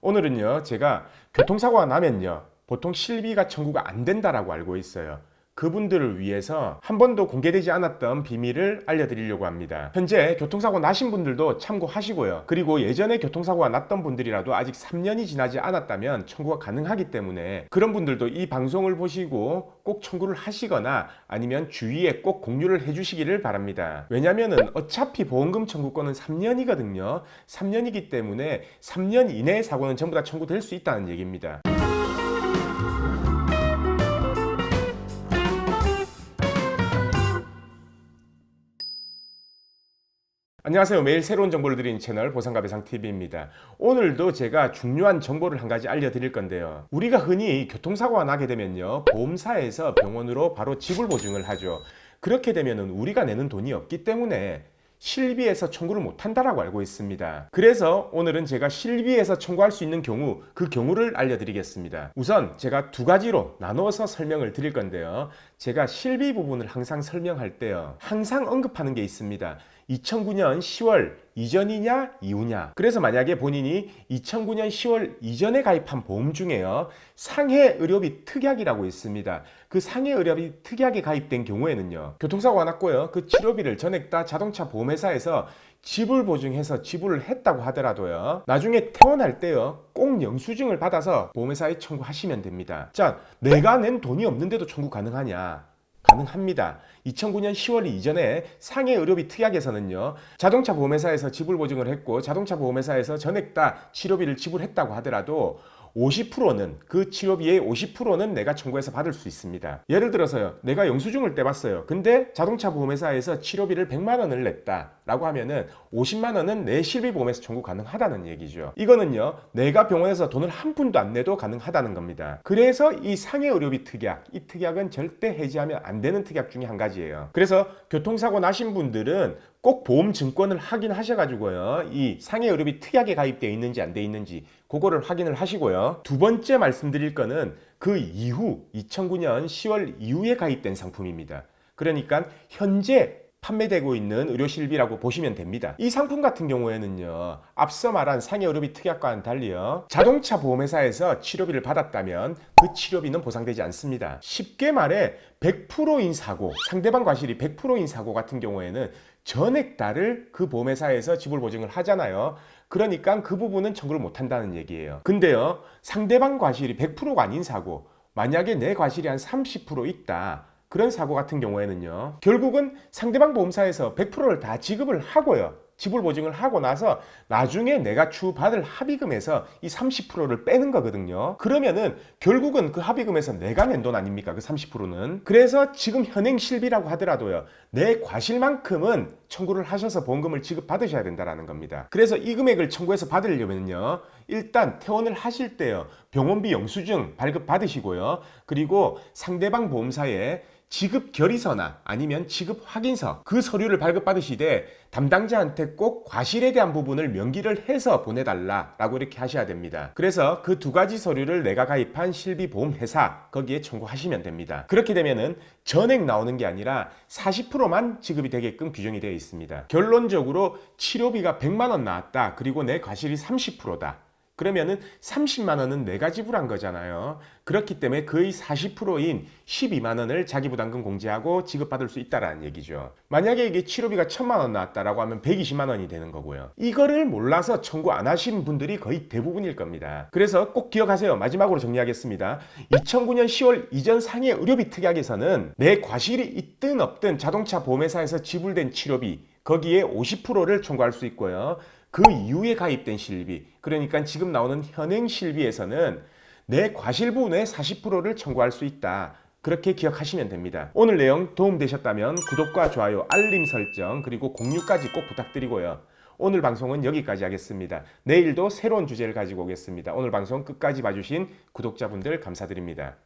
오늘은요, 제가 교통사고가 나면요, 보통 실비가 청구가 안 된다라고 알고 있어요. 그분들을 위해서 한 번도 공개되지 않았던 비밀을 알려드리려고 합니다. 현재 교통사고 나신 분들도 참고하시고요. 그리고 예전에 교통사고가 났던 분들이라도 아직 3년이 지나지 않았다면 청구가 가능하기 때문에 그런 분들도 이 방송을 보시고 꼭 청구를 하시거나 아니면 주위에 꼭 공유를 해주시기를 바랍니다. 왜냐면은 어차피 보험금 청구권은 3년이거든요. 3년이기 때문에 3년 이내의 사고는 전부 다 청구될 수 있다는 얘기입니다. 안녕하세요. 매일 새로운 정보를 드리는 채널 보상가배상TV입니다. 오늘도 제가 중요한 정보를 한 가지 알려드릴 건데요. 우리가 흔히 교통사고가 나게 되면요, 보험사에서 병원으로 바로 지불 보증을 하죠. 그렇게 되면 우리가 내는 돈이 없기 때문에 실비에서 청구를 못한다라고 알고 있습니다. 그래서 오늘은 제가 실비에서 청구할 수 있는 경우, 그 경우를 알려드리겠습니다. 우선 제가 두 가지로 나누어서 설명을 드릴 건데요. 제가 실비 부분을 항상 설명할 때요, 항상 언급하는 게 있습니다. 2009년 10월 이전이냐 이후냐. 그래서 만약에 본인이 2009년 10월 이전에 가입한 보험 중에요, 상해 의료비 특약이라고 있습니다. 그 상해 의료비 특약에 가입된 경우에는요, 교통사고가 났고요, 그 치료비를 전액 다 자동차 보험회사에서 지불 보증해서 지불을 했다고 하더라도요, 나중에 퇴원할 때요, 꼭 영수증을 받아서 보험회사에 청구하시면 됩니다. 자, 내가 낸 돈이 없는데도 청구 가능하냐? 가능합니다. 2009년 10월 이전에 상해 의료비 특약에서는요, 자동차 보험회사에서 지불 보증을 했고 자동차 보험회사에서 전액 다 치료비를 지불했다고 하더라도 50%는, 그 치료비의 50%는 내가 청구해서 받을 수 있습니다. 예를 들어서요, 내가 영수증을 떼봤어요. 근데 자동차 보험회사에서 치료비를 100만 원을 냈다 라고 하면은 50만 원은 내 실비보험에서 청구 가능하다는 얘기죠. 이거는요, 내가 병원에서 돈을 한 푼도 안 내도 가능하다는 겁니다. 그래서 이 상해 의료비 특약, 이 특약은 절대 해지하면 안 되는 특약 중에 한 가지예요. 그래서 교통사고 나신 분들은 꼭 보험 증권을 확인하셔가지고요, 이 상해 의료비 특약에 가입되어 있는지 안 돼 있는지 그거를 확인을 하시고요. 두 번째 말씀드릴 거는 그 이후 2009년 10월 이후에 가입된 상품입니다. 그러니까 현재 판매되고 있는 의료실비라고 보시면 됩니다. 이 상품 같은 경우에는요, 앞서 말한 상해 의료비 특약과는 달리요, 자동차 보험회사에서 치료비를 받았다면 그 치료비는 보상되지 않습니다. 쉽게 말해 100%인 사고, 상대방 과실이 100%인 사고 같은 경우에는 전액 다를 그 보험회사에서 지불 보증을 하잖아요. 그러니까 그 부분은 청구를 못한다는 얘기예요. 근데요, 상대방 과실이 100%가 아닌 사고, 만약에 내 과실이 한 30% 있다, 그런 사고 같은 경우에는요, 결국은 상대방 보험사에서 100%를 다 지급을 하고요, 지불 보증을 하고 나서 나중에 내가 추후받을 합의금에서 이 30%를 빼는 거거든요. 그러면은 결국은 그 합의금에서 내가 낸 돈 아닙니까? 그 30%는. 그래서 지금 현행 실비라고 하더라도요, 내 과실만큼은 청구를 하셔서 보험금을 지급받으셔야 된다는 겁니다. 그래서 이 금액을 청구해서 받으려면요, 일단 퇴원을 하실 때요, 병원비 영수증 발급 받으시고요, 그리고 상대방 보험사에 지급 결의서나 아니면 지급 확인서, 그 서류를 발급받으시되 담당자한테 꼭 과실에 대한 부분을 명기를 해서 보내달라라고 이렇게 하셔야 됩니다. 그래서 그 두 가지 서류를 내가 가입한 실비보험회사, 거기에 청구하시면 됩니다. 그렇게 되면은 전액 나오는 게 아니라 40%만 지급이 되게끔 규정이 되어 있습니다. 결론적으로 치료비가 100만 원 나왔다, 그리고 내 과실이 30%다. 그러면은 30만 원은 내가 지불한 거잖아요. 그렇기 때문에 거의 40%인 12만 원을 자기부담금 공제하고 지급받을 수 있다라는 얘기죠. 만약에 이게 치료비가 1000만 원 나왔다라고 하면 120만 원이 되는 거고요. 이거를 몰라서 청구 안 하신 분들이 거의 대부분일 겁니다. 그래서 꼭 기억하세요. 마지막으로 정리하겠습니다. 2009년 10월 이전 상해 의료비 특약에서는 내 과실이 있든 없든 자동차 보험회사에서 지불된 치료비, 거기에 50%를 청구할 수 있고요, 그 이후에 가입된 실비, 그러니까 지금 나오는 현행 실비에서는 내 과실 부분의 40%를 청구할 수 있다. 그렇게 기억하시면 됩니다. 오늘 내용 도움되셨다면 구독과 좋아요, 알림 설정, 그리고 공유까지 꼭 부탁드리고요. 오늘 방송은 여기까지 하겠습니다. 내일도 새로운 주제를 가지고 오겠습니다. 오늘 방송 끝까지 봐주신 구독자분들 감사드립니다.